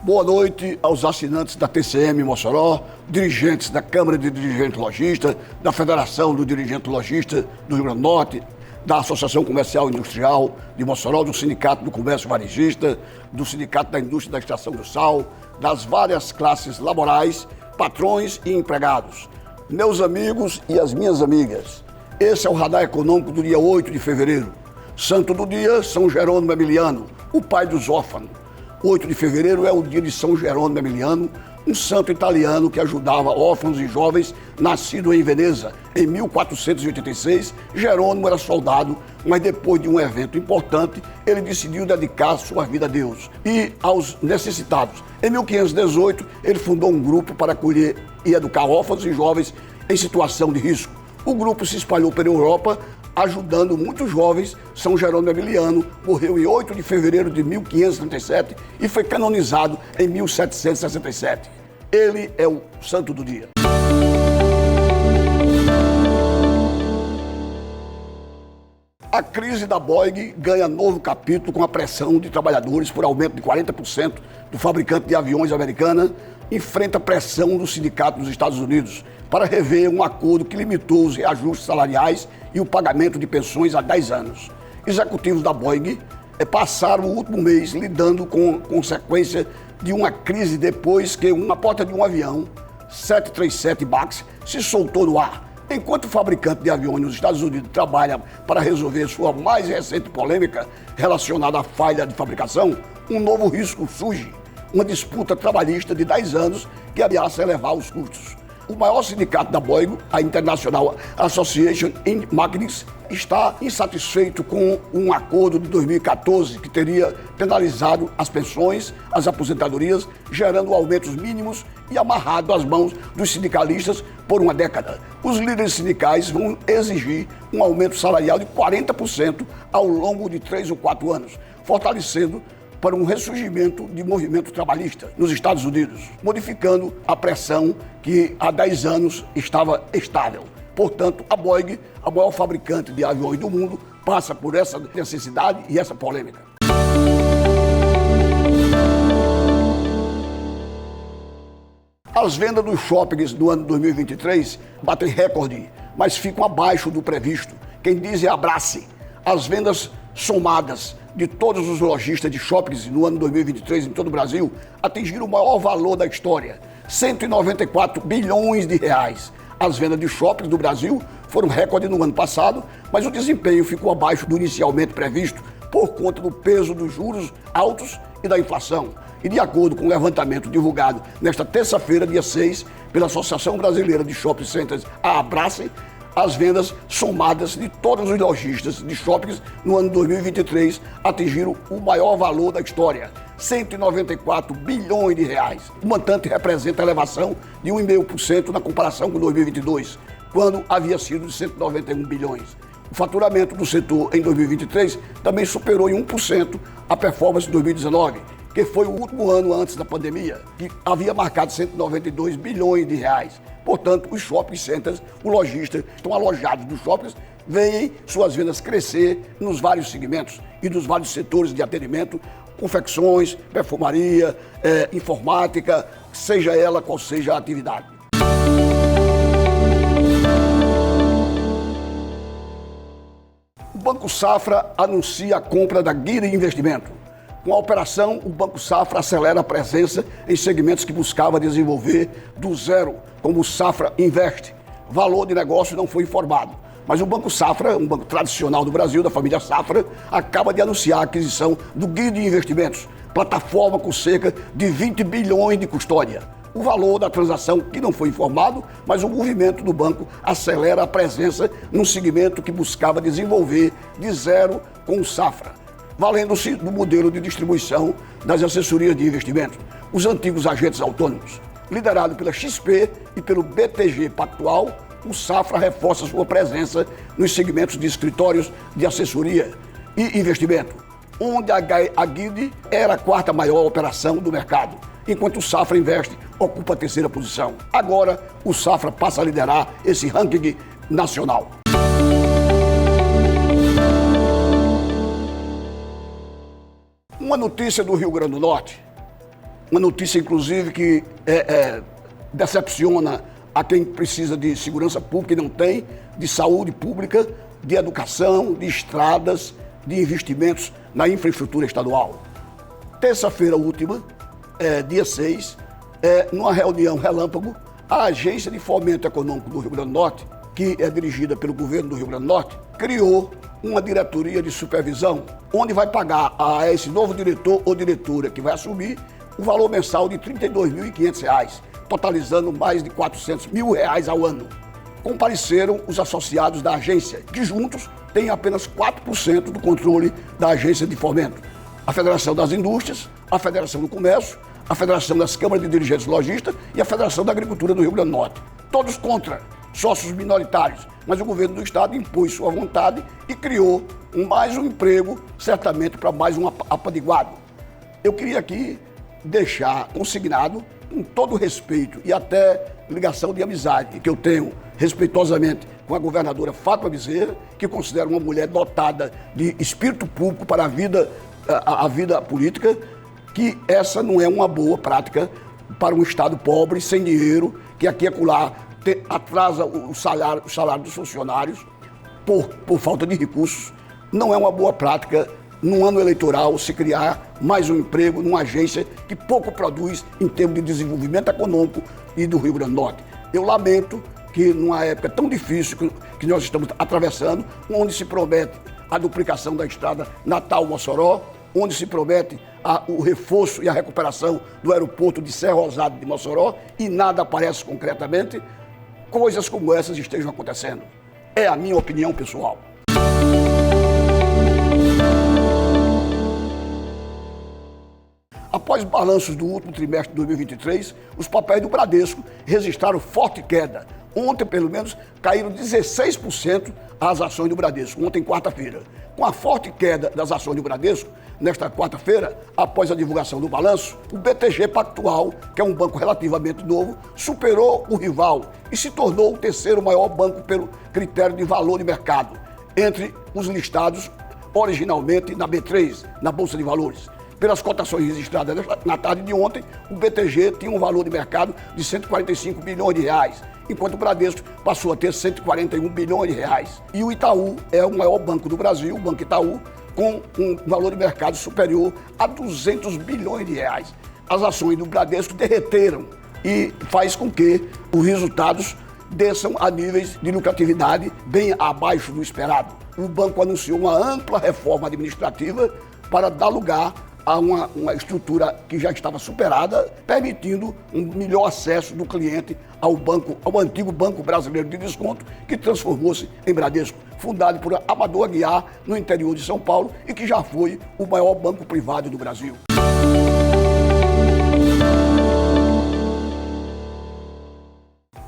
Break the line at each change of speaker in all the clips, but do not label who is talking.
Boa noite aos assinantes da TCM Mossoró, dirigentes da Câmara de Dirigentes Lojistas, da Federação do Dirigente Lojista do Rio Grande do Norte, da Associação Comercial e Industrial de Mossoró, do Sindicato do Comércio Varejista, do Sindicato da Indústria da Extração do Sal, das várias classes laborais, patrões e empregados. Meus amigos e as minhas amigas, esse é o Radar Econômico do dia 8 de fevereiro. Santo do dia, São Jerônimo Emiliano, o pai dos órfãos. 8 de fevereiro é o dia de São Jerônimo Emiliano, um santo italiano que ajudava órfãos e jovens nascido em Veneza. Em 1486, Jerônimo era soldado, mas depois de um evento importante, ele decidiu dedicar sua vida a Deus e aos necessitados. Em 1518, ele fundou um grupo para acolher e educar órfãos e jovens em situação de risco. O grupo se espalhou pela Europa, ajudando muitos jovens. São Jerônimo Emiliano morreu em 8 de fevereiro de 1537 e foi canonizado em 1767. Ele é o santo do dia. A crise da Boeing ganha novo capítulo com a pressão de trabalhadores por aumento de 40% do fabricante de aviões americana, enfrenta a pressão do sindicato dos Estados Unidos para rever um acordo que limitou os reajustes salariais e o pagamento de pensões há 10 anos. Executivos da Boeing passaram o último mês lidando com consequência de uma crise depois que uma porta de um avião 737 MAX se soltou no ar. Enquanto o fabricante de aviões nos Estados Unidos trabalha para resolver sua mais recente polêmica relacionada à falha de fabricação, um novo risco surge, uma disputa trabalhista de 10 anos que ameaça elevar os custos. O maior sindicato da Boeing, a International Association in Mechanics, está insatisfeito com um acordo de 2014 que teria penalizado as pensões, as aposentadorias, gerando aumentos mínimos e amarrado as mãos dos sindicalistas por uma década. Os líderes sindicais vão exigir um aumento salarial de 40% ao longo de 3 ou 4 anos, fortalecendo para um ressurgimento de movimento trabalhista nos Estados Unidos, modificando a pressão que há 10 anos estava estável. Portanto, a Boeing, a maior fabricante de aviões do mundo, passa por essa necessidade e essa polêmica. As vendas dos shoppings do ano 2023 batem recorde, mas ficam abaixo do previsto. Quem diz é Abrace. As vendas somadas de todos os lojistas de shoppings no ano 2023 em todo o Brasil atingiram o maior valor da história, 194 bilhões de reais. As vendas de shoppings do Brasil foram recorde no ano passado, mas o desempenho ficou abaixo do inicialmente previsto por conta do peso dos juros altos e da inflação. E de acordo com o levantamento divulgado nesta terça-feira, dia 6, pela Associação Brasileira de Shopping Centers, a Abrace, as vendas somadas de todos os lojistas de shoppings no ano 2023 atingiram o maior valor da história, 194 bilhões de reais. O montante representa a elevação de 1,5% na comparação com 2022, quando havia sido de 191 bilhões. O faturamento do setor em 2023 também superou em 1% a performance de 2019, que foi o último ano antes da pandemia, que havia marcado 192 bilhões de reais. Portanto, os shopping centers, os lojistas estão alojados nos shoppings, veem suas vendas crescer nos vários segmentos e nos vários setores de atendimento, confecções, perfumaria, informática, seja ela qual seja a atividade. O Banco Safra anuncia a compra da Guide Investimento. Com a operação, o Banco Safra acelera a presença em segmentos que buscava desenvolver do zero, como o Safra Invest. Valor de negócio não foi informado, mas o Banco Safra, um banco tradicional do Brasil, da família Safra, acaba de anunciar a aquisição do Guide Investimentos, plataforma com cerca de 20 bilhões de custódia. O valor da transação que não foi informado, mas o movimento do banco acelera a presença num segmento que buscava desenvolver de zero com o Safra, valendo-se do modelo de distribuição das assessorias de investimento, os antigos agentes autônomos. Liderado pela XP e pelo BTG Pactual, o Safra reforça sua presença nos segmentos de escritórios de assessoria e investimento, onde a Guide era a quarta maior operação do mercado, enquanto o Safra Invest ocupa a terceira posição. Agora, o Safra passa a liderar esse ranking nacional. Uma notícia do Rio Grande do Norte. uma notícia, inclusive, que decepciona a quem precisa de segurança pública e não tem, de saúde pública, de educação, de estradas, de investimentos na infraestrutura estadual. Terça-feira última, dia 6, numa reunião relâmpago, a Agência de Fomento Econômico do Rio Grande do Norte, que é dirigida pelo governo do Rio Grande do Norte, criou uma diretoria de supervisão, onde vai pagar a esse novo diretor ou diretora que vai assumir o valor mensal de R$ 32.500, totalizando mais de R$ 400 mil ao ano. Compareceram os associados da agência, que juntos têm apenas 4% do controle da agência de fomento. A Federação das Indústrias, a Federação do Comércio, a Federação das Câmaras de Dirigentes Lojistas e a Federação da Agricultura do Rio Grande do Norte. Todos contra, sócios minoritários, mas o governo do estado impôs sua vontade e criou mais um emprego, certamente para mais um apadiguado. Eu queria aqui deixar consignado, com todo o respeito e até ligação de amizade que eu tenho respeitosamente com a governadora Fátima Bezerra, que considero uma mulher dotada de espírito público para a vida política, que essa não é uma boa prática para um estado pobre, sem dinheiro, que aqui e acolá atrasa o salário dos funcionários por falta de recursos. Não é uma boa prática, num ano eleitoral, se criar mais um emprego numa agência que pouco produz em termos de desenvolvimento econômico e do Rio Grande do Norte. Eu lamento que numa época tão difícil que nós estamos atravessando, onde se promete a duplicação da estrada Natal-Mossoró, onde se promete o reforço e a recuperação do aeroporto de Serra Rosada de Mossoró e nada aparece concretamente, coisas como essas estejam acontecendo. É a minha opinião pessoal. Após balanços do último trimestre de 2023, os papéis do Bradesco registraram forte queda. Ontem, pelo menos, caíram 16% as ações do Bradesco, ontem, quarta-feira. Com a forte queda das ações do Bradesco, nesta quarta-feira, após a divulgação do balanço, o BTG Pactual, que é um banco relativamente novo, superou o rival e se tornou o terceiro maior banco pelo critério de valor de mercado, entre os listados originalmente na B3, na Bolsa de Valores. Pelas cotações registradas na tarde de ontem, o BTG tinha um valor de mercado de 145 bilhões de reais, enquanto o Bradesco passou a ter 141 bilhões de reais. E o Itaú é o maior banco do Brasil, o Banco Itaú, com um valor de mercado superior a 200 bilhões de reais. As ações do Bradesco derreteram e faz com que os resultados desçam a níveis de lucratividade bem abaixo do esperado. O banco anunciou uma ampla reforma administrativa para dar lugar a uma estrutura que já estava superada, permitindo um melhor acesso do cliente ao antigo Banco Brasileiro de Desconto, que transformou-se em Bradesco, fundado por Amador Aguiar, no interior de São Paulo, e que já foi o maior banco privado do Brasil.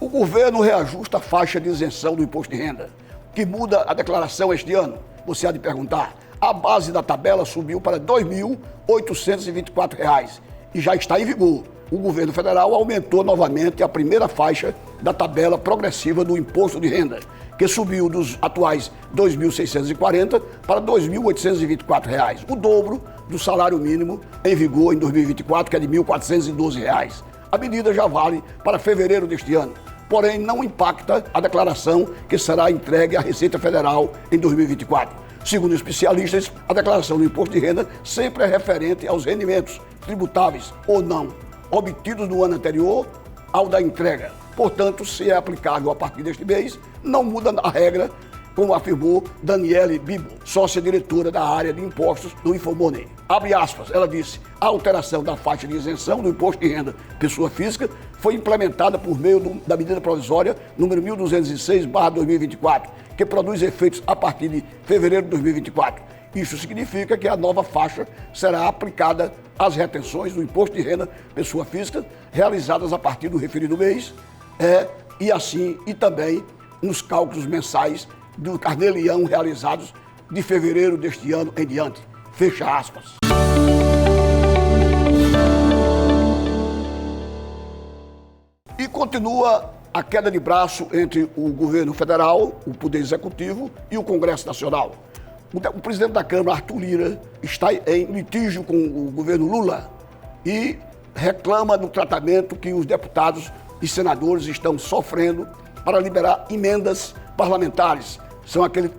O governo reajusta a faixa de isenção do imposto de renda, que muda a declaração este ano. Você há de perguntar. A base da tabela subiu para R$ 2.824 e já está em vigor. O governo federal aumentou novamente a primeira faixa da tabela progressiva do imposto de renda, que subiu dos atuais R$ 2.640 para R$ 2.824, o dobro do salário mínimo em vigor em 2024, que é de R$ 1.412. A medida já vale para fevereiro deste ano, porém não impacta a declaração que será entregue à Receita Federal em 2024. Segundo especialistas, a declaração do imposto de renda sempre é referente aos rendimentos tributáveis ou não, obtidos no ano anterior ao da entrega. Portanto, se é aplicável a partir deste mês, não muda a regra, como afirmou Daniele Bibo, sócia-diretora da área de impostos do Infomoney. Abre aspas, ela disse, a alteração da faixa de isenção do imposto de renda pessoa física foi implementada por meio da medida provisória número 1206/2024, que produz efeitos a partir de fevereiro de 2024. Isso significa que a nova faixa será aplicada às retenções do imposto de renda pessoa física realizadas a partir do referido mês e também nos cálculos mensais do Carnê-Leão realizados de fevereiro deste ano em diante. Fecha aspas. E continua a queda de braço entre o governo federal, o Poder Executivo e o Congresso Nacional. O presidente da Câmara, Arthur Lira, está em litígio com o governo Lula e reclama do tratamento que os deputados e senadores estão sofrendo para liberar emendas parlamentares.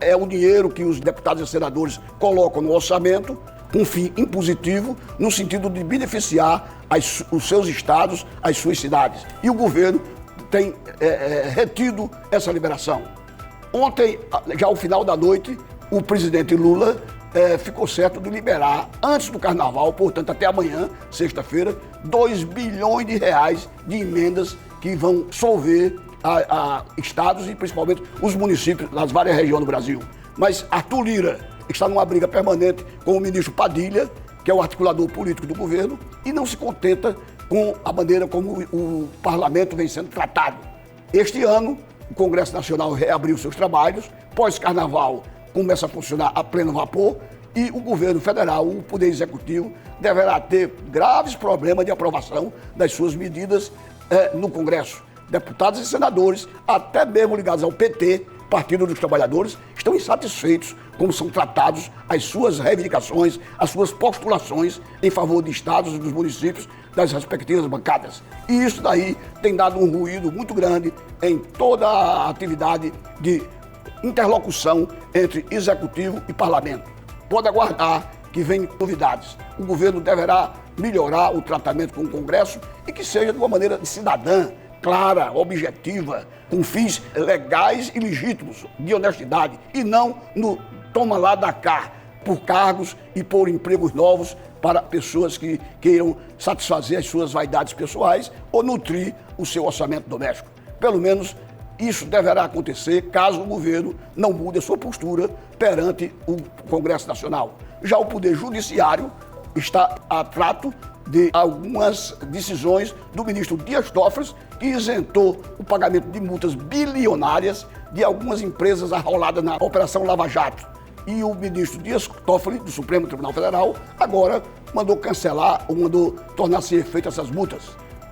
É o dinheiro que os deputados e senadores colocam no orçamento com fim impositivo, no sentido de beneficiar os seus estados, as suas cidades. E o governo tem retido essa liberação. Ontem, já ao final da noite, o presidente Lula ficou certo de liberar, antes do carnaval, portanto até amanhã, sexta-feira, 2 bilhões de reais de emendas que vão solver a estados e principalmente os municípios das várias regiões do Brasil. Mas Arthur Lira está numa briga permanente com o ministro Padilha, que é o articulador político do governo, e não se contenta com a maneira como o parlamento vem sendo tratado. Este ano, o Congresso Nacional reabriu seus trabalhos, pós-carnaval começa a funcionar a pleno vapor e o governo federal, o Poder Executivo, deverá ter graves problemas de aprovação das suas medidas no Congresso. Deputados e senadores, até mesmo ligados ao PT, Partido dos Trabalhadores, estão insatisfeitos como são tratados as suas reivindicações, as suas postulações em favor de estados e dos municípios das respectivas bancadas. E isso daí tem dado um ruído muito grande em toda a atividade de interlocução entre executivo e parlamento. Pode aguardar que vem novidades. O governo deverá melhorar o tratamento com o Congresso e que seja de uma maneira cidadã, clara, objetiva, com fins legais e legítimos, de honestidade, e não no toma lá da cá, por cargos e por empregos novos para pessoas que queiram satisfazer as suas vaidades pessoais ou nutrir o seu orçamento doméstico. Pelo menos isso deverá acontecer caso o governo não mude a sua postura perante o Congresso Nacional. Já o Poder Judiciário está a trato de algumas decisões do ministro Dias Toffoli, que isentou o pagamento de multas bilionárias de algumas empresas arroladas na Operação Lava Jato. E o ministro Dias Toffoli, do Supremo Tribunal Federal, agora mandou cancelar ou mandou tornar sem efeito essas multas.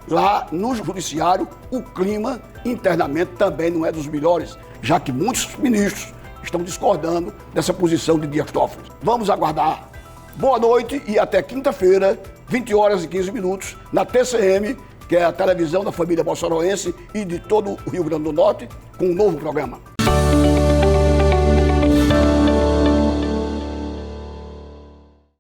Lá no Judiciário, o clima internamente também não é dos melhores, já que muitos ministros estão discordando dessa posição de Dias Toffoli. Vamos aguardar. Boa noite e até quinta-feira, 20 horas e 15 minutos, na TCM, que é a televisão da família bolsonaroense e de todo o Rio Grande do Norte, com um novo programa.